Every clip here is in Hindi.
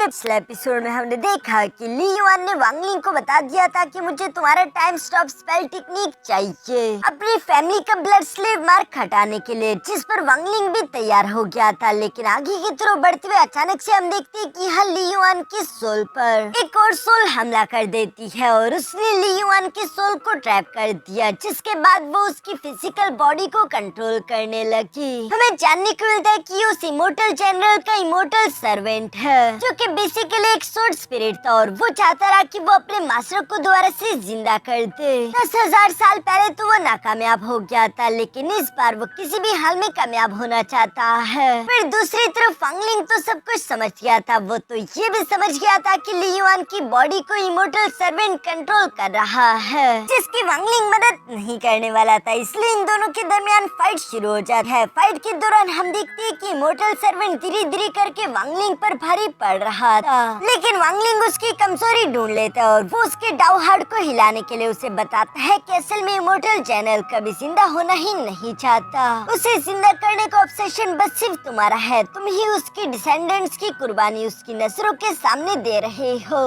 पिछले एपिसोड में हमने देखा कि ली युआन ने वांग लिंग को बता दिया था कि मुझे तुम्हारा टाइम स्टॉप स्पेल टेक्निक चाहिए अपनी फैमिली का ब्लड स्लेव मार्क हटाने के लिए, जिस पर वांग लिंग भी तैयार हो गया था। लेकिन आगे की तरफ बढ़ते हुए अचानक से हम देखते हैं कि यहाँ ली युआन के सोल पर एक और सोल हमला कर देती है और उसने ली युआन के सोल को ट्रैप कर दिया, जिसके बाद वो उसकी फिजिकल बॉडी को कंट्रोल करने लगी। हमें जानने को मिलता है कि उस इमोर्टल जनरल का इमोर्टल सर्वेंट है, जो कि बेसिकली एक सोर्ड स्पिरिट था और वो चाहता रहा कि वो अपने मास्टर को दोबारा से जिंदा कर दे। 10,000 साल पहले तो वो नाकामयाब हो गया था, लेकिन इस बार वो किसी भी हाल में कामयाब होना चाहता है। फिर दूसरी तरफ वांग लिंग तो सब कुछ समझ गया था। वो तो ये भी समझ गया था कि ली युआन की बॉडी को इमोर्टल सर्वेंट कंट्रोल कर रहा है, जिसकी वांग लिंग मदद नहीं करने वाला था। इसलिए इन दोनों के दरमियान फाइट शुरू हो जाता है। फाइट के दौरान हम देखते हैं कि इमोर्टल सर्वेंट धीरे धीरे करके वांग लिंग पर भारी पड़ रहा था, लेकिन वांग लिंग उसकी कमजोरी ढूंढ लेता है और वो उसके डाउ हार्ट को हिलाने के लिए उसे बताता है कि असल में इमोर्टल जनरल कभी जिंदा होना ही नहीं चाहता। उसे जिंदा करने का ऑब्सेशन बस सिर्फ तुम्हारा है। तुम ही उसकी डिसेंडेंट्स की कुर्बानी उसकी नजरों के सामने दे रहे हो।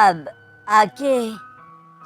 अब आगे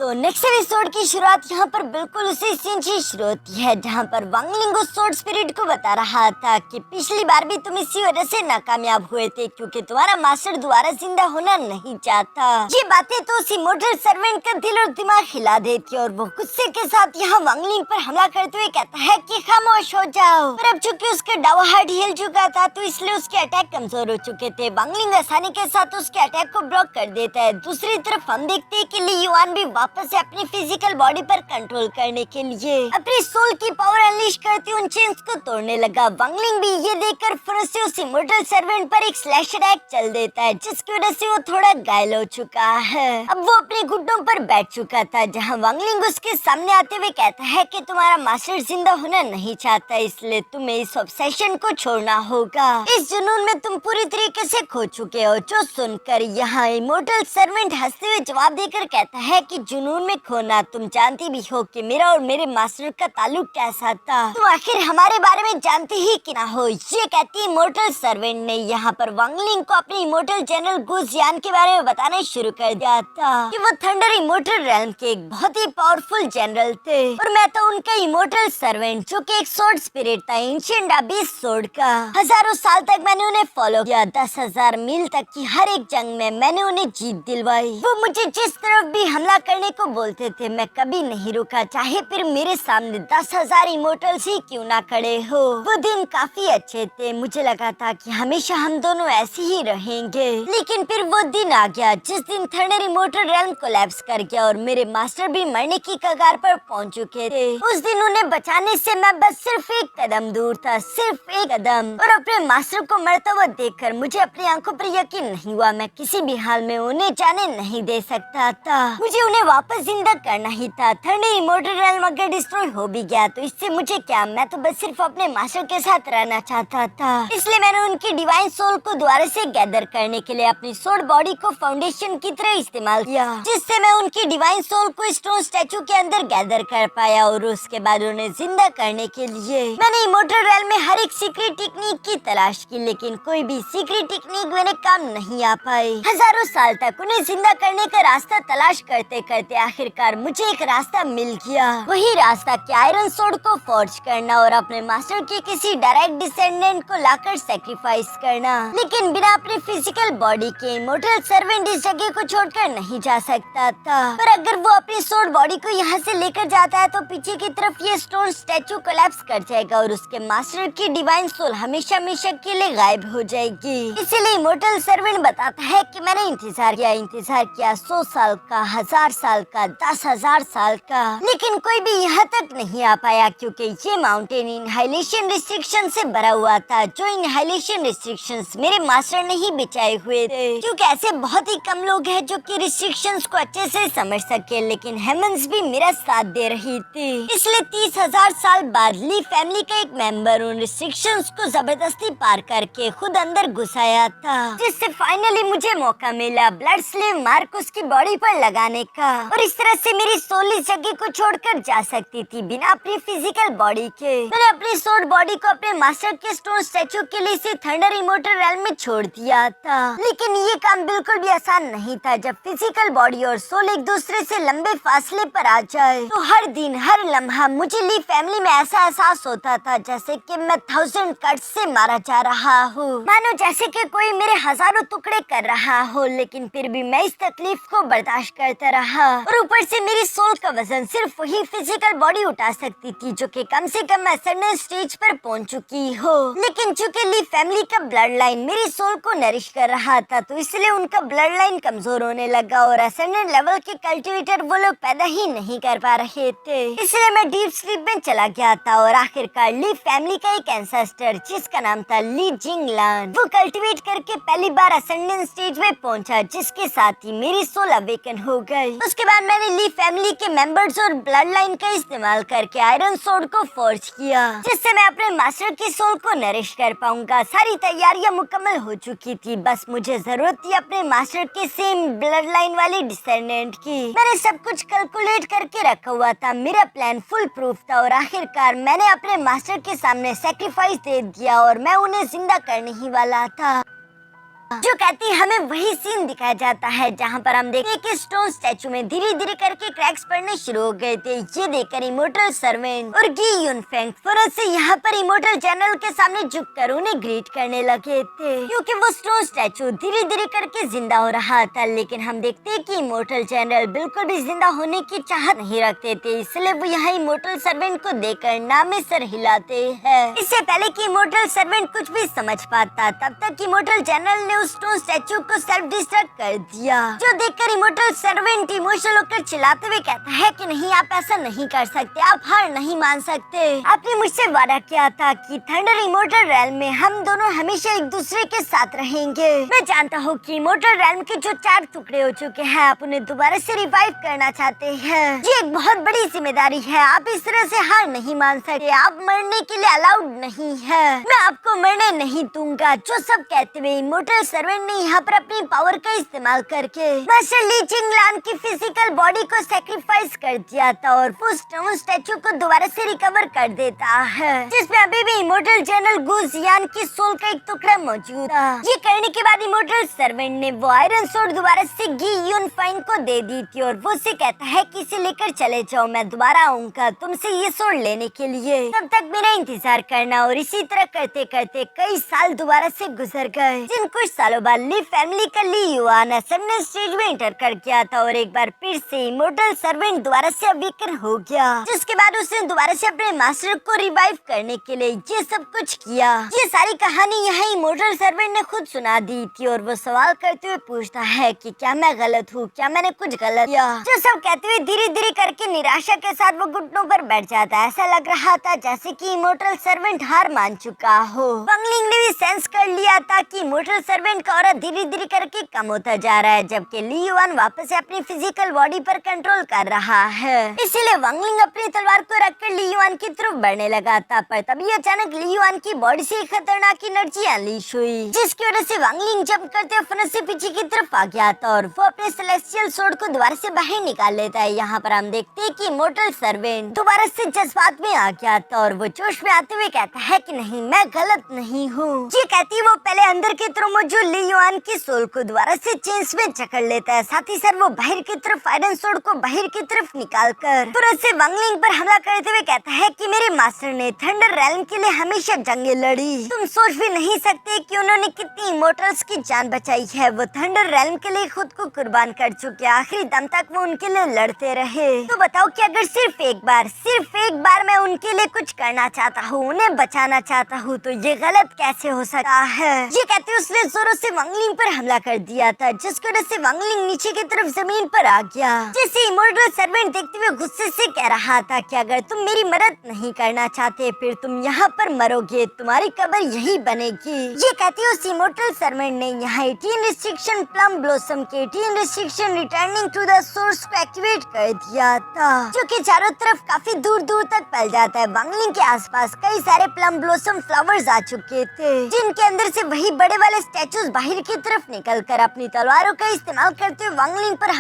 तो नेक्स्ट एपिसोड की शुरुआत यहाँ पर बिल्कुल उसी सीन से शुरू होती है, जहाँ पर वांग लिंग उस सोर्ड स्पिरिट को बता रहा था कि पिछली बार भी तुम इसी वजह से नाकामयाब हुए थे, क्योंकि तुम्हारा मास्टर दोबारा जिंदा होना नहीं चाहता। ये बातें तो उस इमोर्टल सर्वेंट का दिल और दिमाग हिला देती है और वो गुस्से के साथ यहाँ वांग लिंग पर हमला करते हुए कहता है कि खामोश हो जाओ। पर अब चूंकि उसका डावा हार्ट हिल चुका था, तो इसलिए उसके अटैक कमजोर हो चुके थे। वांग लिंग आसानी के साथ उसके अटैक को ब्लॉक कर देता है। दूसरी तरफ हम देखते हैं कि ली युआन भी वापस से अपनी फिजिकल बॉडी पर कंट्रोल करने के लिए अपनी सोल की पावर अनलीश करते उन चेन्स को तोड़ने लगा। वांग लिंग भी ये देखकर फुर्सत से उस इमोर्टल सर्वेंट पर एक स्लैश अटैक चल देता है, जिसकी वजह से वो थोड़ा घायल हो चुका है। अब वो अपने घुटनों पर बैठ चुका था, जहाँ वांग लिंग उसके सामने आते हुए कहता है कि तुम्हारा मास्टर जिंदा होना नहीं चाहता, इसलिए तुम्हें इस ऑब्सेशन को छोड़ना होगा। इस जुनून में तुम पूरी तरीके से खो चुके हो। जो सुनकर यहाँ इमोर्टल सर्वेंट हंसते हुए जवाब देकर कहता है कि जुनून में खोना, तुम जानती भी हो कि मेरा और मेरे मास्टर का ताल्लुक कैसा था। तुम आखिर हमारे बारे में जानते ही कि ना हो। ये कहती इमोर्टल सर्वेंट ने यहाँ पर वांग लिंग को अपने इमोर्टल जनरल गुजियान के बारे में बताना शुरू कर दिया था कि वो थंडर इमोर्टल रेल्म के एक बहुत ही पावरफुल जनरल थे और मैं तो उनका इमोर्टल सर्वेंट, जो कि एक सोर्ड स्पिरिट था, एंशिएंट अबीस सोर्ड का। हजारों साल तक मैंने उन्हें फॉलो किया। 10,000 मील तक की हर एक जंग में मैंने उन्हें जीत दिलवाई। वो मुझे जिस तरफ भी हमला करने को बोलते थे, मैं कभी नहीं रुका, चाहे फिर मेरे सामने 10,000 इमोर्टल्स ही क्यों ना खड़े हो। वो दिन काफी अच्छे थे। मुझे लगा था कि हमेशा हम दोनों ऐसे ही रहेंगे, लेकिन फिर वो दिन आ गया जिस दिन थंडर इमोर्टल रेल्म कोलैप्स कर गया और मेरे मास्टर भी मरने की कगार पर पहुंच चुके थे। उस दिन उन्हें बचाने से मैं बस सिर्फ एक कदम दूर था, सिर्फ एक कदम। और अपने मास्टर को मरता हुआ देखकर मुझे अपनी आंखों पर यकीन नहीं हुआ। मैं किसी भी हाल में उन्हें जाने नहीं दे सकता था। मुझे उन्हें वापस जिंदा करना ही था। थंडर इमोर्टल रेल्म अगर डिस्ट्रॉय हो भी गया तो इससे मुझे क्या, मैं तो बस सिर्फ अपने मास्टर के साथ रहना चाहता था। इसलिए मैंने उनकी डिवाइन सोल को दोबारा से गैदर करने के लिए अपनी सोल बॉडी को फाउंडेशन की तरह इस्तेमाल किया, जिससे मैं उनकी डिवाइन सोल को स्टोन स्टैचू के अंदर गैदर कर पाया और उसके बाद उन्हें जिंदा करने के लिए मैंने इमोर्टल रेल्म में हर एक सीक्रेट टेक्निक की तलाश की, लेकिन कोई भी सीक्रेट टेक्निक मेरे काम नहीं आ पाई। हजारों साल तक उन्हें जिंदा करने का रास्ता तलाश करते करते आखिरकार मुझे एक रास्ता मिल गया। वही रास्ता कि आयरन सोर्ड को फॉर्ज करना और अपने मास्टर के किसी डायरेक्ट डिसेंडेंट को लाकर सैक्रिफाइस करना। लेकिन बिना अपनी फिजिकल बॉडी के इमोर्टल सर्वेंट इस जगह को छोड़कर नहीं जा सकता था। पर अगर वो अपनी सोर्ड बॉडी को यहाँ से लेकर जाता है तो पीछे की तरफ ये स्टोन स्टैचू कोलैप्स कर जाएगा और उसके मास्टर की डिवाइन सोल हमेशा हमेशा के लिए गायब हो जाएगी। इसीलिए इमोर्टल सर्वेंट बताता है कि मैंने इंतजार किया 100 साल का, 1000 साल का, 10,000 साल का, लेकिन कोई भी यहाँ तक नहीं आ पाया, क्योंकि ये माउंटेन इनहाइलेशन रिस्ट्रिक्शन से भरा हुआ था, जो इनहाइलेशन रिस्ट्रिक्शंस मेरे मास्टर ने ही बिछाए हुए थे। क्योंकि ऐसे बहुत ही कम लोग हैं जो कि रिस्ट्रिक्शंस को अच्छे से समझ सके, लेकिन हेमंस भी मेरा साथ दे रही थी। इसलिए 30,000 साल बाद ली फैमिली का एक मेंबर उन रिस्ट्रिक्शंस को जबरदस्ती पार करके खुद अंदर घुस आया था, जिससे फाइनली मुझे मौका मिला ब्लड स्लेव मार्क उसकी बॉडी पर लगाने का। और इस तरह से मेरी सोल इस जगह को छोड़कर जा सकती थी बिना अपनी फिजिकल बॉडी के। मैंने अपनी सोल बॉडी को अपने मास्टर के स्टोन स्टैचू के लिए से थंडर इमोर्टल रेल्म में छोड़ दिया था, लेकिन ये काम बिल्कुल भी आसान नहीं था। जब फिजिकल बॉडी और सोल एक दूसरे से लंबे फासले पर आ जाए तो हर दिन हर लम्हा मुझे ली फैमिली में ऐसा एहसास होता था जैसे कि मैं 1000 कट से मारा जा रहा हूँ, मानो जैसे कि कोई मेरे हजारों टुकड़े कर रहा हो। लेकिन फिर भी मैं इस तकलीफ को बर्दाश्त करता रहा और ऊपर से मेरी सोल का वजन सिर्फ वही फिजिकल बॉडी उठा सकती थी जो कि कम से कम असेंडेंट स्टेज पर पहुंच चुकी हो। लेकिन चूंकि ली फैमिली का ब्लड लाइन मेरी सोल को नरिश कर रहा था तो इसलिए उनका ब्लड लाइन कमजोर होने लगा और असेंडेंट लेवल के कल्टिवेटर वो लोग पैदा ही नहीं कर पा रहे थे। इसलिए मैं डीप स्लीप में चला गया था और आखिरकार ली फैमिली का एक एंसेस्टर जिसका नाम था ली जिंगलान वो कल्टिवेट करके पहली बार असेंडेंट स्टेज में पहुंचा, जिसके साथ ही मेरी सोल अवेकन हो गई। उसके बाद मैंने ली फैमिली के मेंबर्स और ब्लड लाइन का इस्तेमाल करके आयरन सोर्ड को फोर्ज किया जिससे मैं अपने मास्टर की सोल को नरिश कर पाऊंगा। सारी तैयारियां मुकम्मल हो चुकी थी, बस मुझे जरूरत थी अपने मास्टर के सेम ब्लड लाइन वाली डिसेंडेंट की। मैंने सब कुछ कैलकुलेट करके रखा हुआ था, मेरा प्लान फुल प्रूफ था और आखिरकार मैंने अपने मास्टर के सामने सैक्रिफाइस दे दिया और मैं उन्हें जिंदा करने ही वाला था। जो कहती हमें वही सीन दिखाया जाता है जहाँ पर हम देखते हैं कि स्टोन स्टैचू में धीरे धीरे करके क्रैक्स पड़ने शुरू हो गए थे। ये देखकर इमोर्टल सर्वेंट और गी यूनफेंग फौरन से यहाँ पर इमोर्टल जनरल के सामने झुककर उन्हें ग्रीट करने लगे थे क्योंकि वो स्टोन स्टैचू धीरे धीरे करके जिंदा हो रहा था। लेकिन हम देखते हैं कि इमोर्टल जनरल बिल्कुल भी जिंदा होने की चाहत नहीं रखते थे, इसलिए वो यहाँ इमोर्टल सर्वेंट को देखकर नामे सर हिलाते हैं। इससे पहले कि इमोर्टल सर्वेंट कुछ भी समझ पाता तब तक इमोर्टल जनरल ने उस स्टोन स्टैचू को सेल्फ डिस्ट्रक्ट कर दिया, जो देखकर इमोर्टल सर्वेंट इमोशनल होकर चिल्लाते हुए कहता है कि नहीं, आप ऐसा नहीं कर सकते, आप हार नहीं मान सकते। आपने मुझसे वादा किया था कि थंडर इमोर्टल रेल्म में हम दोनों हमेशा एक दूसरे के साथ रहेंगे। मैं जानता हूँ कि इमोर्टल रेल्म के जो 4 टुकड़े हो चुके हैं आप उन्हें दोबारा से रिवाइव करना चाहते हैं। ये एक बहुत बड़ी जिम्मेदारी है, आप इस तरह से हार नहीं मान सकते, आप मरने के लिए अलाउड नहीं है। मैं आपको मरने नहीं दूंगा। जो सब कहते हुए इमोर्टल सर्वेंट ने यहाँ पर अपनी पावर का इस्तेमाल करके मास्टर ली जिंगलान की फिजिकल बॉडी को सैक्रिफाइस कर दिया था और वो स्टोन स्टैचू को दोबारा से रिकवर कर देता है, जिसमें अभी भी इमोर्टल जनरल गुजियान की सोल का एक टुकड़ा मौजूद था। ये करने के बाद इमोर्टल सर्वेंट ने वो आयरन सोर्ड दोबारा से गी यूनफाइन को दे दी थी और वो उसे कहता है कि इसे लेकर चले जाओ, मैं दोबारा आऊंगा तुमसे ये सोर्ड लेने के लिए, तब तक मेरा इंतजार करना। और इसी तरह करते करते कई साल दोबारा से गुजर गए, जिन कुछ सालों बाद ली फैमिली का ली युआन असेंडेंट स्टेज में एंटर कर गया था और एक बार फिर से इमोर्टल सर्वेंट दोबारा से अवेकन हो गया, जिसके बाद उसने दोबारा से अपने मास्टर को रिवाइव करने के लिए ये सब कुछ किया। ये सारी कहानी यहाँ इमोर्टल सर्वेंट ने खुद सुना दी थी और वो सवाल करते हुए पूछता है कि क्या मैं गलत हूँ, क्या मैंने कुछ गलत किया। जो सब कहते हुए धीरे धीरे करके निराशा के साथ वो घुटनों पर बैठ जाता है। ऐसा लग रहा था जैसे कि इमोर्टल सर्वेंट हार मान चुका हो। वंगलिंग ने भी सेंस कर लिया था कि इमोर्टल सर्वेंट का ऑरा धीरे धीरे करके कम होता जा रहा है, जबकि ली युआन वापस से अपनी फिजिकल बॉडी पर कंट्रोल कर रहा है। इसीलिए वंगलिंग अपनी तलवार को रखकर ली युआन की तरफ बढ़ने लगा था, पर तभी अचानक ली युआन की बॉडी से खतरनाक एनर्जी अनलीश हुई, जिसकी वजह से वंगलिंग जंप करते हुए फौरन से पीछे की तरफ आ गया था और वो अपने सेलेस्टियल सोर्ड को दोबारा से बाहर निकाल लेता है। यहाँ पर हम देखते हैं कि इमोर्टल सर्वेंट दोबारा से जज्बात में आ गया था और वो जोश में आते हुए कहता है कि नहीं, मैं गलत नहीं हूँ। ये कहती वो पहले अंदर की तरफ मौजूद ली युआन की सोल को दोबारा से चेंस में जकड़ लेता है, साथ ही साथ वो बाहर की तरफ आयरन सोर्ड को बाहर की तरफ निकालकर तुरंत से वंगलिंग पर हमला करते हुए कहता है कि मेरे मास्टर ने थंडर रेल्म के लिए हमेशा जंगें लड़ी, तुम सोच भी नहीं सकते कि उन्होंने कितनी इमोर्टल्स की जान बचाई है। वो थंडर रेल्म के लिए खुद को कुर्बान कर चुके, आखिरी दम तक वो उनके लिए लड़ते रहे। तो बताओ कि अगर सिर्फ एक बार मैं उनके लिए कुछ करना चाहता हूँ, उन्हें बचाना चाहता हूँ, तो ये गलत कैसे हो सकता है। ये कहते उसने जोरों से वंगलिंग पर हमला कर दिया था, जिसकी वजह से वंगलिंग नीचे की तरफ जमीन पर आ गया। जैसे इमोर्टल सर्वेंट देखते हुए गुस्से से कह रहा था कि अगर तुम मेरी मदद नहीं करना चाहते फिर तुम यहाँ पर मरोगे, तुम्हारी कब्र यही बनेगी। ये कहते उस इमोर्टल सर्वेंट ने यहाँ 18 रिस्ट्रिक्शन प्लम ब्लॉसम के 18 restriction returning to the source को एक्टिवेट कर दिया था, जो कि चारों तरफ काफी दूर दूर तक फैल जाता है। वंगलिंग के आसपास कई सारे प्लम ब्लॉसम फ्लावर्स आ चुके थे, जिनके अंदर से वही बड़े वाले स्टैचू स्टैचूज बाहर की तरफ निकलकर अपनी तलवारों का इस्तेमाल करते हुए वांगलिंग पर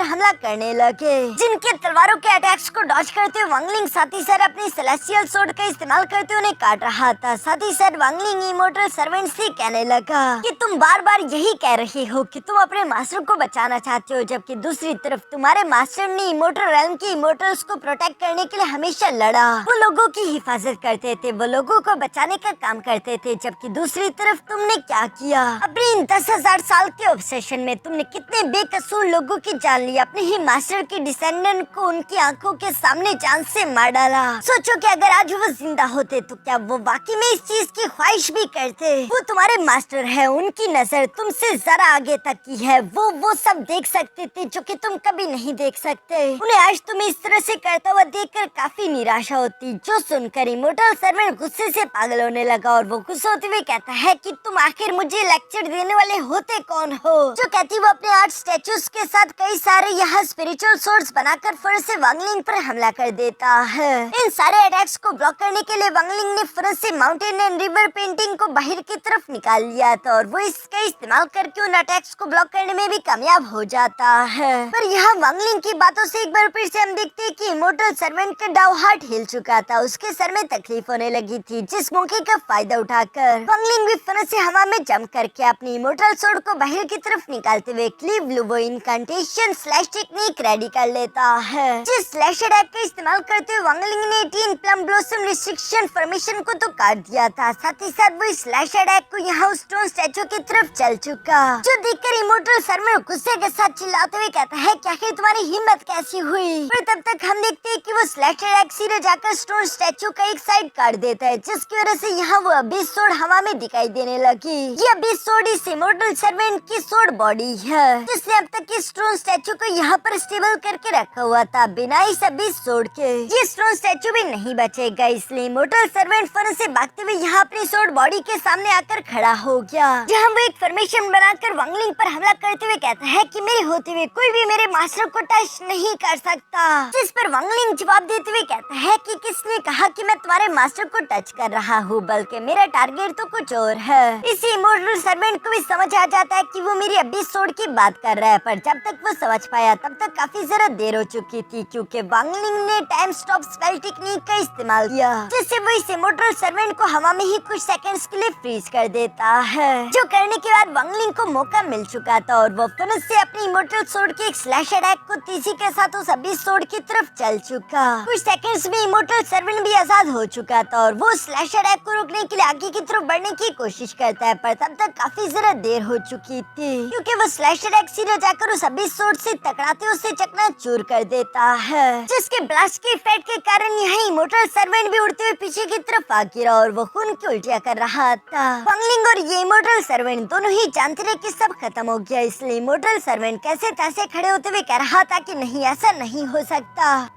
हमला करने लगे। जिनके तलवारों के अटैक्स को डॉज करते हुए वांगलिंग साथ ही साथ अपनी सेलेस्टियल स्वॉर्ड का इस्तेमाल करते हुए उन्हें काट रहा था। साथ ही साथ वांगलिंग इमोर्टल सर्वेंट से कहने लगा कि तुम बार बार यही कह रहे हो कि तुम अपने मास्टर को बचाना चाहते हो, जबकि दूसरी तरफ तुम्हारे मास्टर ने इमोर्टल रेल्म के इमोर्टल्स को प्रोटेक्ट करने के लिए हमेशा लड़ा। वो लोगों की हिफाजत करते थे, वो लोगों को बचाने का काम करते थे, जबकि दूसरी तरफ तुमने क्या किया? अपने इन 10,000 साल के ऑब्सेशन में तुमने कितने बेकसूर लोगों की जान ली। अपने ही मास्टर के डिसेंडेंट को उनकी आंखों के सामने जान से मार डाला। सोचो कि अगर आज वो जिंदा होते तो क्या वो वाकई में इस चीज की ख्वाहिश भी करते? वो तुम्हारे मास्टर है, उनकी नजर तुमसे जरा आगे तक की है। वो सब देख सकते थे जो कि तुम कभी नहीं देख सकते। उन्हें आज तुम्हें इस तरह से करता हुआ देखकर काफी निराशा होती, जो सुनकर इमोर्टल सर्वेंट गुस्से से पागल होने लगा और वो गुस्से होते हुए कहता है कि तुम आखिर मुझे लेक्चर देने वाले होते कौन हो? जो कहती वो अपने 8 स्टैचूज के साथ कई सारे यहाँ स्पिरिचुअल सोर्स बनाकर फिर से वांगलिंग पर हमला कर देता है। इन सारे अटैक्स को ब्लॉक करने के लिए वांगलिंग ने फिर से माउंटेन एंड रिवर पेंटिंग को बाहर की तरफ निकाल लिया था और वो इसका इस्तेमाल करके उन अटैक्स को ब्लॉक करने में भी कामयाब हो जाता है। पर यहाँ वांगलिंग की बातों से एक बार फिर से हम देखते हैं कि इमोर्टल सर्वेंट का डाउ हार्ट हिल चुका था, उसके सर में तकलीफ होने लगी थी, जिस मौके का फायदा उठाकर वांगलिंग भी फिर से हवा में जंप करके अपनी इमोर्टल स्वॉर्ड को बाहर की तरफ निकालते हुए क्लीव लुवो इनकांटेशन स्लैश टेक्निक रेडी कर लेता है। जिस स्लैश अटैक का इस्तेमाल करते हुए वांगलिंग ने 18 प्लम ब्लॉसम रिस्ट्रिक्शन फॉर्मेशन को तो काट दिया था, साथ ही साथ वो स्लैश अटैक को यहाँ स्टोन स्टैचू की तरफ चल चुका, जो देखकर इमोर्टल सर्वेंट गुस्से के साथ चिल्लाते हुए कहता है कि आखिर तुम्हारी हिम्मत कैसी हुई? पर तब तक हम देखते हैं कि वो स्लैश अटैक सीधे जाकर स्टोन स्टैचू का एक साइड काट देता है, जिसकी वजह से यहाँ वो अबिस स्वॉर्ड हवा में दिखाई देने लगी। ये अबिस स्वॉर्ड इस इमोर्टल सर्वेंट की स्वॉर्ड बॉडी है, जिसने अब तक इस स्टोन स्टैचू को यहाँ पर स्टेबल करके रखा हुआ था बिना इस अबिस स्वॉर्ड के। ये स्टोन स्टैचू भी नहीं बचेगा, इसलिए इमोर्टल सर्वेंट फन से भागते हुए यहाँ अपनी स्वॉर्ड बॉडी के सामने आकर खड़ा हो गया, जहाँ वो एक फॉर्मेशन बनाकर वांगलिंग पर हमला करते हुए कहता है कि मेरे होते हुए कोई भी मेरे मास्टर को टच नहीं कर सकता। जिस पर वांगलिंग जवाब देते हुए कहता है कि किसने कहा कि मैं तुम्हारे मास्टर को टच कर रहा हूँ, बल्कि मेरा टारगेट तो कुछ और है। इसी इमोर्टल सर्वेंट को भी समझ आ जाता है कि वो मेरी अबिस स्वॉर्ड की बात कर रहा है, पर जब तक वो समझ पाया तब तक काफी ज्यादा देर हो चुकी थी, क्योंकि वांगलिंग ने टाइम स्टॉप स्पेल टेक्निक का इस्तेमाल किया, जिससे वो इस इमोर्टल सर्वेंट को हवा में ही कुछ सेकंड्स के लिए फ्रीज कर देता है, जो करने के बाद वांगलिंग को मौका मिल चुका था और वो फिर से अपनी इमोर्टल स्वॉर्ड के एक स्लैश अटैक को तेजी के साथ उस अबिस स्वॉर्ड की तरफ चल चुका। कुछ सेकंड्स में इमोर्टल सर्वेंट भी आजाद हो चुका था और वो स्लैश अटैक को रोकने के लिए आगे की तरफ बढ़ने की कोशिश करता है, पर तब तक काफी ज्यादा देर हो चुकी थी, क्योंकि वो स्लैश अटैक सीधे जाकर उस अबिस स्वॉर्ड से टकराते उसे चकनाचूर कर देता है, जिसके ब्लास्ट के इफेक्ट के कारण यहाँ इमोर्टल सर्वेंट भी उड़ते हुए पीछे की तरफ आ गिरा और वो खून की उल्टियां कर रहा था। वांगलिंग और ये इमोर्टल सर्वेंट दोनों ही जानते रहे कि सब खत्म हो गया, इसलिए इमोर्टल सर्वेंट कैसे तैसे खड़े होते हुए कह रहा था कि नहीं, ऐसा नहीं हो सकता।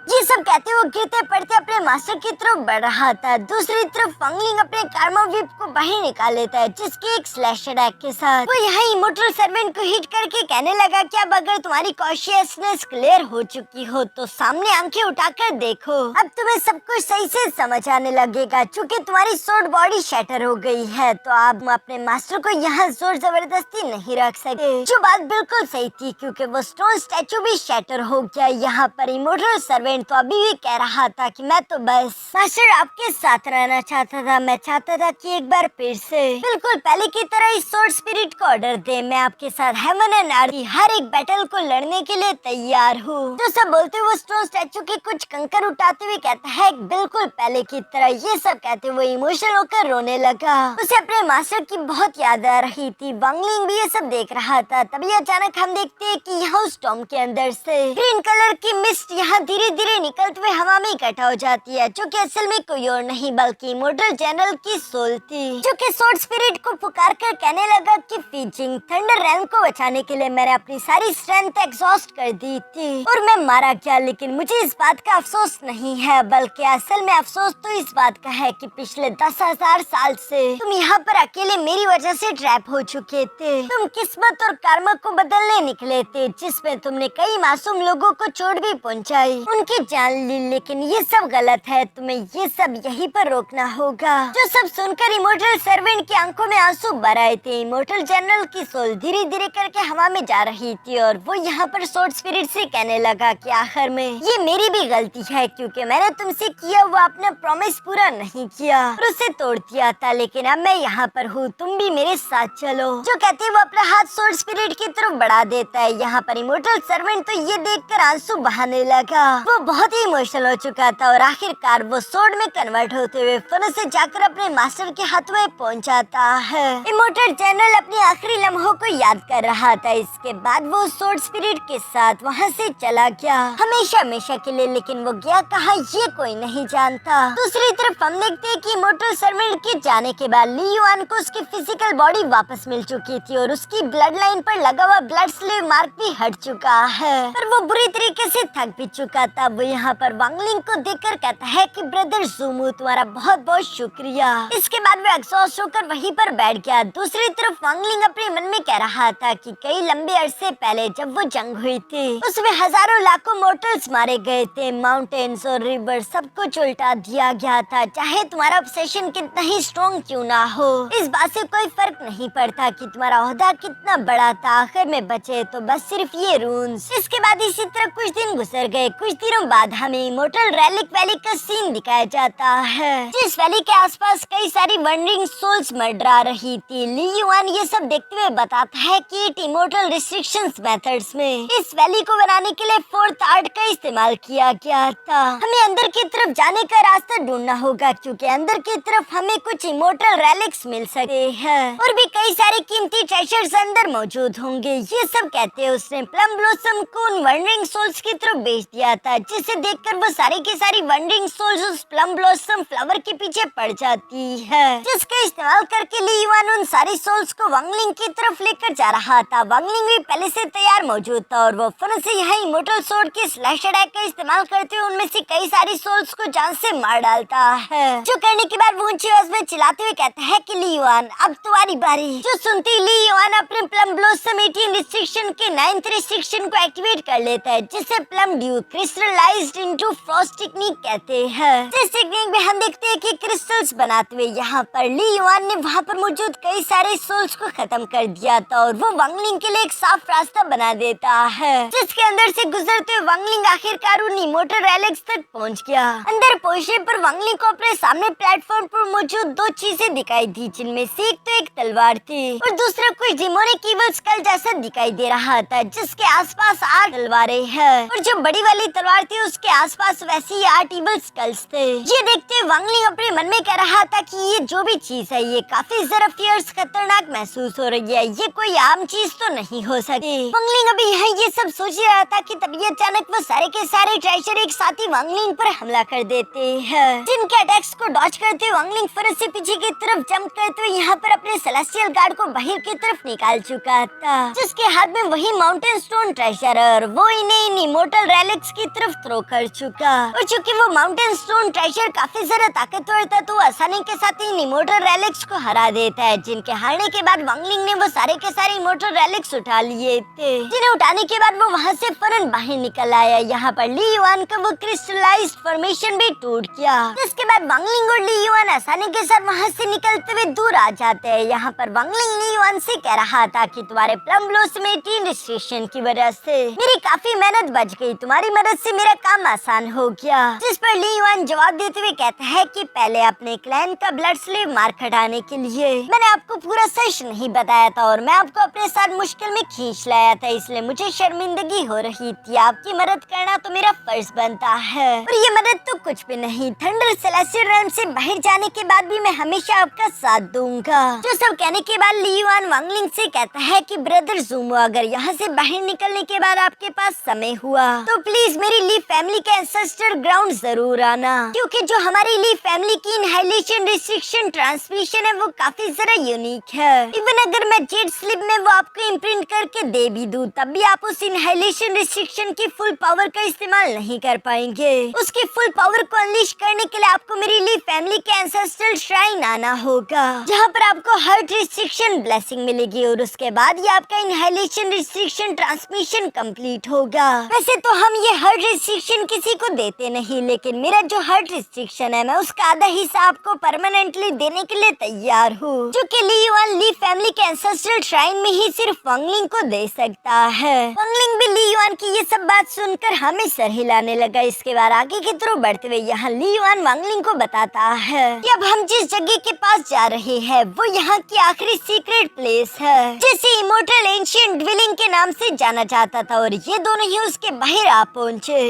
ये सब कहते वो गिरते पड़ते अपने मास्टर की तरफ बढ़ रहा था। दूसरी तरफ वांगलिंग अपने कार्मा व्हिप को बाहर निकाल लेता है, जिसके एक स्लैश अटैक के साथ वो यहाँ इमोर्टल सर्वेंट को हिट करके कहने लगा कि अब अगर तुम्हारी कॉन्शियसनेस क्लियर हो चुकी हो तो सामने आंखें उठाकर देखो, अब तुम्हें सब कुछ सही से समझ आने लगेगा। चूँकि तुम्हारी स्वॉर्ड बॉडी शैटर हो गई है तो आप अपने मास्टर को यहाँ जोर जबरदस्ती नहीं रख सकते, जो बात बिल्कुल सही थी, क्योंकि वो स्टोन स्टैचू भी शैटर हो गया। यहाँ पर इमोर्टल सर्वेंट तो अभी भी कह रहा था कि मैं तो बस मास्टर आपके साथ रहना चाहता था, मैं चाहता था कि एक बार फिर से बिल्कुल पहले की तरह इस स्वॉर्ड स्पिरिट को ऑर्डर दे, मैं आपके साथ हेवन एंड अर्थ की हर एक बैटल को लड़ने के लिए तैयार हूँ। तो सब बोलते हुए स्टोन स्टैचू के कुछ कंकर उठाते हुए कहता है बिल्कुल पहले की तरह। ये सब कहते हुए इमोशनल होकर रोने लगा, उसे अपने मास्टर की बहुत याद आ रही थी। वांगलिंग भी ये सब देख रहा था। तभी अचानक हम देखते हैं कि यहाँ उस टॉम के अंदर से ग्रीन कलर की मिस्ट यहाँ धीरे धीरे निकलते हुए हवा में इकट्ठा हो जाती है, जो कि असल में कोई और नहीं बल्कि इमोर्टल जनरल की सोल थी, जो कि स्वॉर्ड स्पिरिट को पुकार कर कहने लगा कि फीजिंग थंडर रैम को बचाने के लिए मैंने अपनी सारी स्ट्रेंथ एग्जॉस्ट कर दी थी और मैं मारा गया, लेकिन मुझे इस बात का अफसोस नहीं है, बल्कि असल में अफसोस तो इस बात का है कि पिछले 10,000 साल से तुम यहाँ पर अकेले मेरी वजह से ट्रैप हो चुके थे। तुम किस्मत और कर्म को बदलने निकले थे, जिसमें तुमने कई मासूम लोगों को चोट भी पहुँचाई, उनकी की जान ली, लेकिन ये सब गलत है, तुम्हें ये सब यहीं पर रोकना होगा। जो सब सुनकर इमोर्टल सर्वेंट की आंखों में आंसू भर आए थे। इमोर्टल जनरल की सोल धीरे धीरे करके हवा में जा रही थी और वो यहाँ पर स्वॉर्ड स्पिरिट से कहने लगा कि आखिर में ये मेरी भी गलती है, क्योंकि मैंने तुमसे किया वो अपना प्रॉमिस पूरा नहीं किया और उसे तोड़ दिया था, लेकिन अब मैं यहाँ पर हूँ, तुम भी मेरे साथ चलो। जो कहते वो अपना हाथ स्वॉर्ड स्पिरिट की तरफ बढ़ा देता है। यहाँ पर इमोर्टल सर्वेंट तो ये देखकर आंसू बहाने लगा। वो बहुत ही इमोशनल हो चुका था और आखिरकार वो स्वॉर्ड में कन्वर्ट होते हुए फन से जाकर अपने मास्टर के हाथ में पहुंच जाता है। इमोर्टल जनरल अपने आखिरी लम्हों को याद कर रहा था। इसके बाद वो स्वॉर्ड स्पिरिट के साथ वहाँ से चला गया, हमेशा हमेशा के लिए, लेकिन वो गया कहाँ ये कोई नहीं जानता। दूसरी तरफ हम देखते हैं कि इमोर्टल सर्वेंट के जाने के बाद ली युआन को उसकी फिजिकल बॉडी वापस मिल चुकी थी और उसकी ब्लड लाइन पर लगा हुआ ब्लड स्लेव मार्क भी हट चुका है, पर वो बुरी तरीके से थक भी चुका था। वो यहाँ पर वांगलिंग को देखकर कहता है कि ब्रदर ज़ूमू तुम्हारा बहुत बहुत शुक्रिया। इसके बाद वो एग्जॉस्ट होकर वहीं पर बैठ गया। दूसरी तरफ वांगलिंग अपने मन में कह रहा था कि कई लंबे अरसे पहले जब वो जंग हुई थी उसमें हजारों लाखों मोर्टल्स मारे गए थे, माउंटेन्स और रिवर सब कुछ उल्टा दिया गया था। चाहे तुम्हारा ऑब्सेशन कितना ही स्ट्रॉन्ग क्यों ना हो, इस बात से कोई फर्क नहीं पड़ता कि तुम्हारा ओहदा कितना बड़ा था, आखिर में बचे तो बस सिर्फ ये रून्स। इसके बाद इसी तरह कुछ दिन गुजर गए। कुछ दिनों बाद हमें इमोर्टल रेलिक वैली का सीन दिखाया जाता है, जिस वैली के आसपास कई सारी वंडरिंग सोल्स मंडरा रही थी। ली युआन ये सब देखते हुए बताता है कि इट इमोर्टल रिस्ट्रिक्शंस मेथड्स में इस वैली को बनाने के लिए फोर्थ आर्ट का इस्तेमाल किया गया था। हमें अंदर की तरफ जाने का रास्ता ढूंढना होगा, क्योंकि अंदर की तरफ हमें कुछ इमोर्टल रेलिक्स मिल सकते हैं और भी कई सारे कीमती ट्रेजर्स अंदर मौजूद होंगे। ये सब कहते हैं उसने प्लम ब्लॉसम को उन वंडरिंग सोल्स की तरफ भेज दिया था, जिसे देखकर वो सारी की सारी वंडरिंग सोल्स उस प्लम ब्लॉसम फ्लावर के पीछे पड़ जाती है, जिसका इस्तेमाल करके ली युआन उन सारी सोल्स को वांगलिंग की तरफ लेकर जा रहा था। वांगलिंग भी पहले से तैयार मौजूद था और वो फन से यहाँ immortal sword K slash attack का इस्तेमाल करते हुए उनमें से कई सारी सोल्स को जान से मार डालता है। जो करने के बाद वो ऊंची आवाज में चिल्लाते हुए कहता है कि ली युआन अब तुम्हारी बारी। जो सुनती ली युआन अपने प्लम ब्लॉसम 18 रिस्ट्रिक्शन के 9th रिस्ट्रिक्शन को एक्टिवेट कर लेता है, जिसे plum due crystallised into Frost technique कहते हैं। इस टेक्निक में हम देखते हैं कि क्रिस्टल्स बनाते हुए यहाँ पर ली युआन ने वहाँ पर मौजूद कई सारे सोल्स को खत्म कर दिया था और वो वांगलिंग के लिए एक साफ रास्ता बना देता है, जिसके अंदर से गुजरते हुए वांगलिंग आखिरकार उन इमोर्टल रेलिक्स तक पहुँच गया। अंदर पहुँचने पर वांगलिंग को अपने सामने प्लेटफॉर्म पर मौजूद दो चीजें दिखाई दी, जिनमें से एक तो एक तलवार थी और दूसरा कुछ डिमोनिक ईवल स्कल जैसा दिखाई दे रहा था, जिसके आसपास 8 तलवारें हैं और जो बड़ी वाली तलवार थी उसके आसपास वैसे ही 8 ईवल स्कल्स थे। ये देखते हुए वांगलिंग अपने मन में कह रहा था कि ये जो भी चीज है ये काफी जरा फियर्स खतरनाक महसूस हो रही है, ये कोई आम चीज तो नहीं हो सकती। वांगलिंग अभी यहाँ ये सब सोच रहा था कि तभी अचानक वो सारे के सारे ट्रेजर एक साथ ही वांगलिंग पर हमला कर देते हैं, जिनके अटैक्स को डॉज करते हुए वांगलिंग फरस से पीछे की तरफ जंप करते हुए यहाँ पर अपने सेलेस्टियल गार्ड को बाहर की तरफ निकाल चुका था, जिसके हाथ में वही माउंटेन स्टोन ट्रेजर और वो इन्हें इन इमोर्टल रेलिक्स की तरफ थ्रो कर चुका। और चूंकि वो माउंटेन स्टोन ट्रेजर काफी ज्यादा ताकतवर था तो आसानी के साथ इन इमोर्टल रेलिक्स को हरा देता है, जिनके हारने के बाद वांगलिंग ने वो सारे के सारे इमोर्टल रेलिक्स उठा लिए थे, जिन्हें उठाने के बाद वो वहाँ से फौरन बाहर निकल आया। यहाँ पर ली युआन का वो क्रिस्टलाइज्ड फॉर्मेशन भी टूट गया, जिसके बाद वांगलिंग और ली युआन आसानी के साथ वहाँ से निकलते हुए दूर आ जाते हैं। यहाँ पर वांगलिंग ली युआन से कह रहा था कि तुम्हारे प्लम ब्लॉसम 18 रिस्ट्रिक्शन की वजह से मेरी काफी मेहनत बच गई, तुम्हारी मदद से मेरा काम आसान हो गया। जिस पर ली युआन जवाब देते हुए कहता है कि पहले अपने क्लैन का ब्लड स्लेव मार्क हटाने के लिए मैंने आपको पूरा सच नहीं बताया था और मैं आपको अपने साथ मुश्किल में खींच लाया था, इसलिए मुझे शर्मिंदगी हो रही थी। आपकी मदद करना तो मेरा फर्ज बनता है और ये मदद तो कुछ भी नहीं, थंडर सेलेस्टियल रेल्म से बाहर जाने के बाद भी मैं हमेशा आपका साथ दूंगा। जो सब कहने के बाद ली युआन वांगलिंग से कहता है कि ब्रदर ज़ूमू अगर यहाँ से बाहर निकलने के बाद आपके पास समय हुआ तो प्लीज मेरी ली फैमिली के एंसेस्टर ग्राउंड जरूर आना, क्योंकि जो हमारी ली फैमिली की इनहाइलेशन रिस्ट्रिक्शन ट्रांसमिशन है वो काफी जरा यूनिक है। इवन अगर मैं जेड स्लिप में वो आपको इम्प्रिंट करके दे भी दूं तब भी आप उस इनहाइलेशन रिस्ट्रिक्शन की फुल पावर का इस्तेमाल नहीं कर पाएंगे। उसकी फुल पावर को अनलीश करने के लिए आपको मेरी ली फैमिली के एंसेस्ट्रल श्राइन आना होगा, जहाँ पर आपको हार्ट रिस्ट्रिक्शन ब्लेसिंग मिलेगी और उसके बाद ये आपका इनहाइलेशन रिस्ट्रिक्शन ट्रांसमिशन कंप्लीट होगा। वैसे तो हम ये हार्ट रिस्ट्रिक्शन किसी को देते नहीं, लेकिन मेरा जो हार्ट रिस्ट्रिक्शन है मैं उसका आधा हिस्सा आपको परमानेंटली देने के लिए तैयार हूँ, जो कि ली युआन ली फैमिली के एंसेस्ट्रल श्राइन में ही सिर्फ वांगलिंग को दे सकता है। वांगलिंग भी ली युआन की ये सब बात सुनकर हमें सर हिलाने लगा। इसके बाद आगे की तरफ बढ़ते हुए यहाँ ली युआन वांगलिंग को बताता है कि अब हम जिस जगह के पास जा रहे हैं वो यहाँ की आखिरी सीक्रेट प्लेस है, जिसे इमोर्टल एंशिएंट ड्वेलिंग के नाम से जाना जाता था, और ये दोनों ही उसके बाहर आ पहुंचे।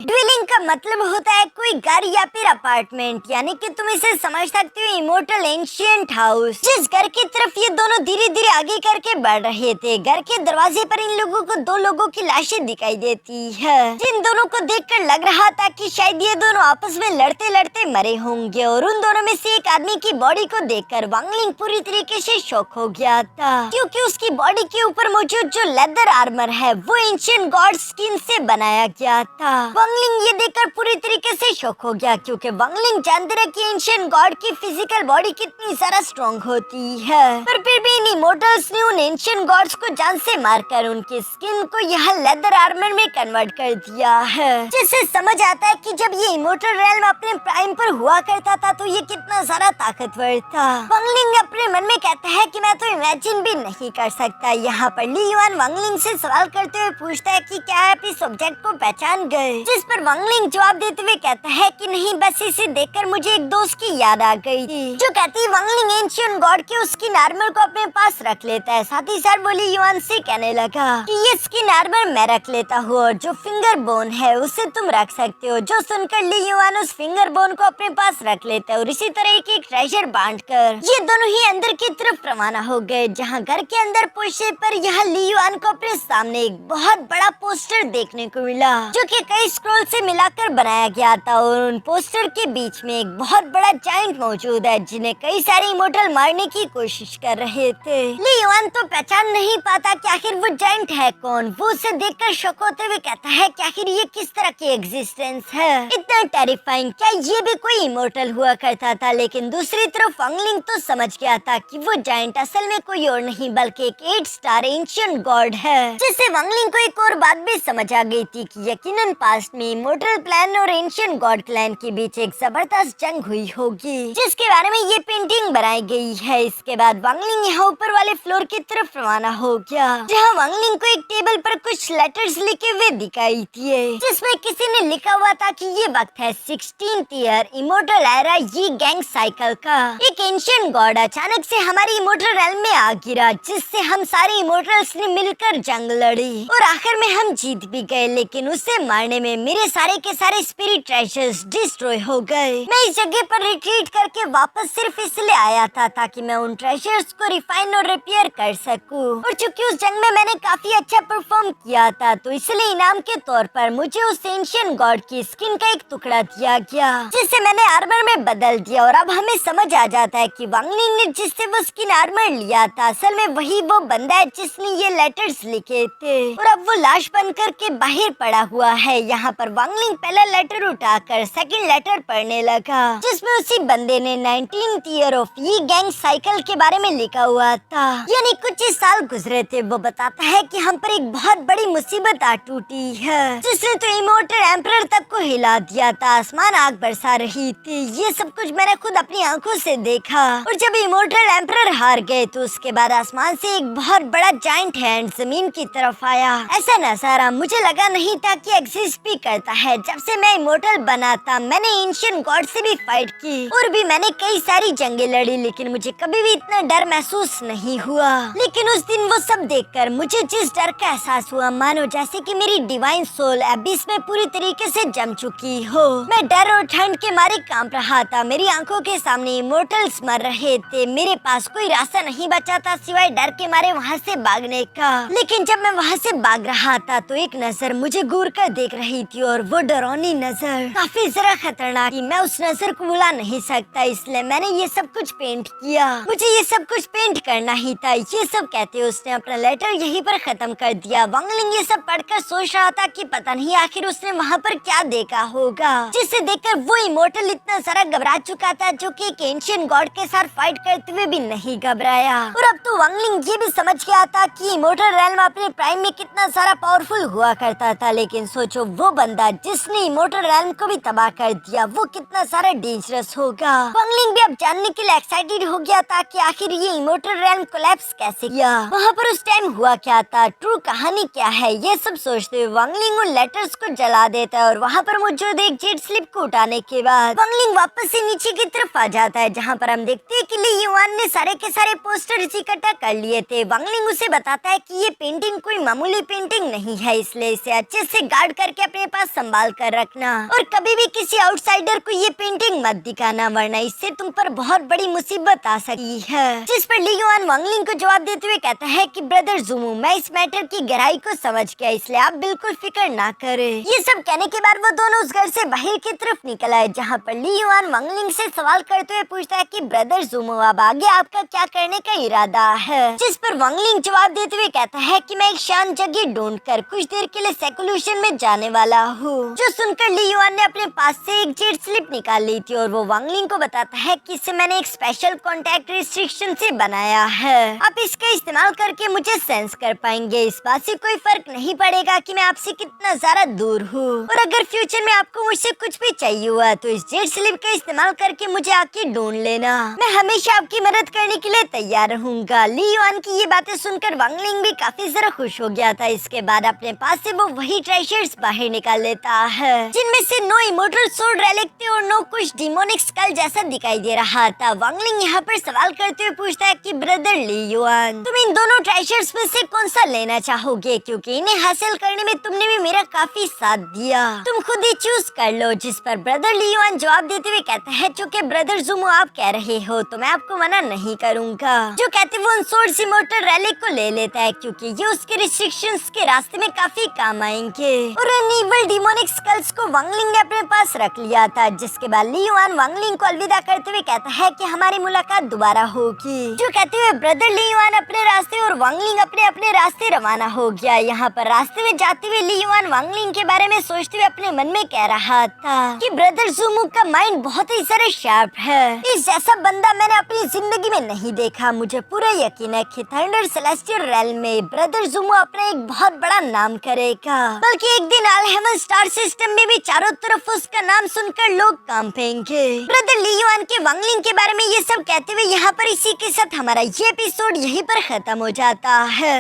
ड्वेलिंग का मतलब होता है कोई घर या फिर अपार्टमेंट, यानी कि तुम इसे समझ सकते हो इमोर्टल एंशिएंट हाउस। जिस घर की तरफ ये दोनों धीरे धीरे आगे करके बढ़ रहे थे, घर के दरवाजे पर इन लोगों को दो लोगों की लाशें दिखाई देती है, जिन दोनों को देखकर लग रहा था कि शायद ये दोनों आपस में लड़ते लड़ते मरे होंगे। और उन दोनों में से एक आदमी की बॉडी को देखकर वांगलिंग पूरी तरीके से शॉक हो गया था, क्योंकि उसकी बॉडी के ऊपर मौजूद जो लेदर आर्मर है वो एंशिएंट गॉड स्किन से बनाया गया था। वांगलिंग ये देखकर पूरी तरीके से शॉक हो गया, क्योंकि वांगलिंग जानते रहे कि एंशिएंट गॉड की फिजिकल बॉडी कितनी सारा स्ट्रॉन्ग होती है, पर फिर भी इन इमोर्टल्स ने उन एंशिएंट गॉड्स को जान से मारकर उनकी स्किन को यह लेदर आर्मर में कन्वर्ट कर दिया है, जिससे समझ आता है कि जब ये इमोर्टल रेल्म अपने प्राइम पर हुआ करता था तो ये कितना सारा ताकतवर था। वांगलिंग अपने मन में कहता है कि मैं तो इमेजिन भी नहीं कर सकता। यहाँ पर ली युआन वांगलिंग से सवाल करते हुए पूछता है कि क्या आप इस ऑब्जेक्ट को पहचान गए, जिस पर वांगलिंग जवाब देते हुए कहता है कि नहीं, बस इसे देखकर मुझे एक दोस्त की याद आ गई थी, जो कहती है वांगलिंग एंशिएंट गॉड के स्किन आर्मर को अपने पास रख लेता है। साथ ही साथ वो ली युआन से कहने लगा कि ये स्किन आर्मर मैं रख लेता हूँ और जो फिंगर बोन है उसे तुम रख सकते हो। जो सुनकर ली युआन उस फिंगर बोन को अपने पास रख लेता है और इसी तरह एक ट्रेजर बांटकर ये दोनों ही अंदर की तरफ रवाना हो गए, जहाँ घर के अंदर पहुंचने पर यहाँ ली युआन को अपने सामने एक बहुत बड़ा पोस्टर देखने को मिला, जो कि कई स्क्रॉल से मिलाकर बनाया गया था, और उन पोस्टर के बीच में एक बहुत बड़ा जायंट मौजूद है, जिन्हें कई सारे इमोर्टल मारने की कोशिश कर रहे थे। ली युआन तो पहचान नहीं पाता कि आखिर वो जायंट है कौन। वो उसे देखकर शॉक होते हुए कहता है कि आखिर ये किस तरह की एग्जिस्टेंस है, इतना टेरिफाइंग, क्या ये भी कोई इमोर्टल हुआ करता था। लेकिन दूसरी तरफ वांगलिंग तो समझ गया था कि वो जायंट असल में कोई और नहीं बल्कि एक 8 स्टार एंशिएंट गॉड है, जिससे वांगलिंग को एक और बात भी समझ आ गई थी कि यकीनन पास्ट में इमोर्टल प्लान और एंशिएंट गॉड क्लैन के बीच एक जबरदस्त जंग हुई होगी, जिसके बारे में ये पेंटिंग बनाई गई है। इसके बाद वांगलिंग यहाँ ऊपर वाले फ्लोर की तरफ रवाना हो गया, जहाँ वांगलिंग को एक टेबल पर कुछ लेटर्स लिखे हुए दिखाई दिए, जिसमें किसी ने लिखा हुआ था कि ये वक्त है 16th ईयर इमोर्टल एरा ये गैंग साइकिल का। एक एंशिएंट गॉड अचानक से हमारी इमोर्टल रेल्म में आ गिरा, जिससे हम सारे इमोर्टल्स ने मिलकर जंग लड़ी और आखिर में हम जीत भी गए, लेकिन उसे मारने में मेरे सारे के सारे स्पिरिट ट्रेजर्स डिस्ट्रॉय हो गए। मैं इस जगह पर रिट्रीट करके वापस सिर्फ इसलिए आया था ताकि मैं उन ट्रेजर्स को रिफाइन और रिपेयर कर सकूं, और चूंकि उस जंग में मैंने काफी अच्छा परफॉर्म किया था तो इसलिए इनाम के तौर पर मुझे उस एंशिएंट गॉड की स्किन का एक टुकड़ा दिया गया, जिसे मैंने आर्मर में बदल दिया। और अब हमें समझ आ जाता है कि वांगलिंग ने जिससे वो स्किन आर्मर लिया था असल में वही वो बंदा है जिसने ये लेटर्स लिखे थे, और अब वो लाश बनकर के बाहर पड़ा हुआ है। यहाँ पर वांगलिंग पहला लेटर उठाकर सेकंड लेटर पढ़ने लगा, जिसमें उसी बंदे ने 19th ईयर ऑफ ये गैंग साइकिल के बारे में लिखा हुआ था, यानी कुछ ही साल गुजरे थे। वो बताता है कि हम पर एक बहुत बड़ी मुसीबत आ टूटी है, जिसने तो इमोर्टल एम्परर तक को हिला दिया था। आसमान आग बरसा रही थी, ये सब कुछ मैंने खुद अपनी आंखों से देखा। और जब इमोर्टल एम्परर हार गए तो उसके बाद आसमान से एक बहुत बड़ा जायंट हैंड जमीन की तरफ आया। ऐसा नजारा मुझे लगा नहीं था कि एग्जिस्ट भी करता है। जब से मैं इमोर्टल बना था मैंने एंशिएंट गॉड से भी फाइट की और भी मैंने कई सारी जंगें लड़ी, लेकिन मुझे कभी भी इतना डर महसूस नहीं हुआ। लेकिन उस दिन वो सब देखकर मुझे जिस डर का एहसास हुआ, मानो जैसे कि मेरी डिवाइन सोल एबिस में पूरी तरीके से जम चुकी हो। मैं डर और ठंड के मारे कांप रहा था। मेरी आंखों के सामने इमोर्टल्स मर रहे थे। मेरे पास कोई रास्ता नहीं बचा था सिवाय डर के मारे वहाँ से भागने का। लेकिन जब मैं वहाँ से भाग रहा था तो एक नजर मुझे घूर कर देख रही थी और वो डरावनी नजर काफी जरा खतरनाक थी। मैं उस नजर को भुला नहीं सकता, इसलिए मैंने ये सब कुछ पेंट किया। मुझे ये सब कुछ पेंट करना ही था। ये सब कहते हुए उसने अपना लेटर यहीं पर खत्म कर दिया। वांगलिंग ये सब पढ़कर सोच रहा था कि पता नहीं आखिर उसने वहाँ पर क्या देखा होगा, जिसे देखकर वो इमोर्टल इतना सारा घबरा चुका था, जो कि एक एंशिएंट गॉड के साथ फाइट करते हुए भी नहीं घबराया। और अब तो वांगलिंग ये भी समझ गया था कि इमोर्टल रेल्म अपने प्राइम में कितना सारा पावरफुल हुआ करता था, लेकिन सोचो वो बंदा जिसने इमोर्टल रेल्म को भी तबाह कर दिया वो कितना सारा डेंजरस होगा। वांगलिंग भी अब जानने के लिए एक्साइटेड हो गया था कि आखिर ये इमोर्टल रेल्म कोलैप्स कैसे किया, वहाँ पर उस टाइम हुआ क्या था, ट्रू कहानी क्या है। ये सब सोचते हुए वांगलिंग उन लेटर्स को जला देता है और वहाँ पर मौजूद एक जेट स्लिप को उठाने के बाद वांगलिंग वापस से नीचे की तरफ आ जाता है, जहाँ पर हम देखते हैं कि ली युआन ने सारे के सारे पोस्टर्स इकट्ठा कर लिए थे। वांगलिंग उसे बताता है कि ये पेंटिंग कोई मामूली पेंटिंग नहीं है, इसलिए इसे अच्छे से गार्ड करके अपने पास संभाल कर रखना और कभी भी किसी आउटसाइडर को ये पेंटिंग मत दिखाना, वरना इससे तुम पर बहुत बड़ी मुसीबत आ सकती है। जिस पर ली युआन वांगलिंग को जवाब देते हुए कहता है कि ब्रदर जुमू, मैं इस मैटर की गहराई को समझ गया, इसलिए आप बिल्कुल फिक्र ना करें। ये सब कहने के बाद वो दोनों उस घर से बाहर की तरफ निकल आए, जहाँ पर ली युआन वांगलिंग से सवाल करते हुए पूछता है कि ब्रदर जुमू, अब आगे आपका क्या करने का इरादा है। जिस पर वांगलिंग जवाब देते हुए कहता है कि मैं एक शांत जगह ढूंढ कर कुछ देर के लिए सेकुलेशन में जाने वाला हूँ। जो सुनकर ली युआन ने अपने पास से एक जेट स्लिप निकाल ली थी और वो वांगलिंग को बताता है कि इसे मैंने एक स्पेशल कॉन्टैक्ट रिस्ट्रिक्शन से बनाया है, आप इसका इस्तेमाल करके मुझे सेंस कर पाएंगे। इस बात से कोई फर्क नहीं पड़ेगा कि मैं आपसे कितना ज्यादा दूर हूँ, और अगर फ्यूचर में आपको मुझसे कुछ भी चाहिए हुआ तो इस जेट स्लिप का इस्तेमाल करके मुझे आके ढूंढ लेना, मैं हमेशा आपकी मदद करने के लिए तैयार रहूंगा। ली युआन की ये बातें सुनकर वांगलिंग भी काफी जरा खुश हो गया था। इसके बाद अपने पास से वो वही ट्रेजर्स बाहर निकाल लेता है, जिनमें से 9 इमोर्टल सोल रेलिक थे और 9 कुछ डिमोनिक स्कल जैसा दिखाई दे रहा था। वांगलिंग यहाँ पर सवाल करते हुए पूछता है कि ब्रदर ली युआन, तुम इन दोनों ट्रेजर्स में से कौन सा लेना चाहोगे, क्योंकि इन्हें हासिल करने में तुमने भी मेरा काफी साथ दिया, तुम खुद ही चूज कर लो। जिस पर ब्रदर ली युआन जवाब देते हुए कहता है, चूंकि ब्रदर जुमू आप कह रहे हो तो मैं आपको मना नहीं करूंगा। जो कहते वो उन सोर्स इमोर्टल रेलिक को ले लेता है, क्योंकि ये उसके रिस्ट्रिक्शंस के रास्ते में काफी काम आएंगे। और उन इविल डिमोनिक स्कल्स को वांगलिंग ने अपने पास रख लिया था। जिसके बाद ली युआन वांगलिंग को अलविदा करते हुए कहता है कि हमारी मुलाकात दोबारा होगी। जो कहते हुए ब्रदर ली युआन अपने रास्ते और वांगलिंग अपने अपने रास्ते रवाना हो गया। यहाँ पर रास्ते में जाते हुए ली युआन वांगलिंग के बारे में सोचते हुए अपने मन में कह रहा था कि ब्रदर जुमू का माइंड बहुत ही सारे शार्प है, इस जैसा बंदा मैंने अपनी जिंदगी में नहीं देखा। मुझे पूरा यकीन है कि थंडर सेलेस्टियल रेल्म में ब्रदर जुमू अपना एक बहुत बड़ा नाम करेगा, बल्कि एक दिन ऑल हेवन स्टार सिस्टम में भी चारों तरफ उसका नाम सुनकर लोग कांपेंगे। ब्रदर ली युआन के वांगलिंग के बारे में ये सब कहते हुए यहाँ पर इसी के साथ हमारा ये एपिसोड यहीं पर खत्म हो जाता है।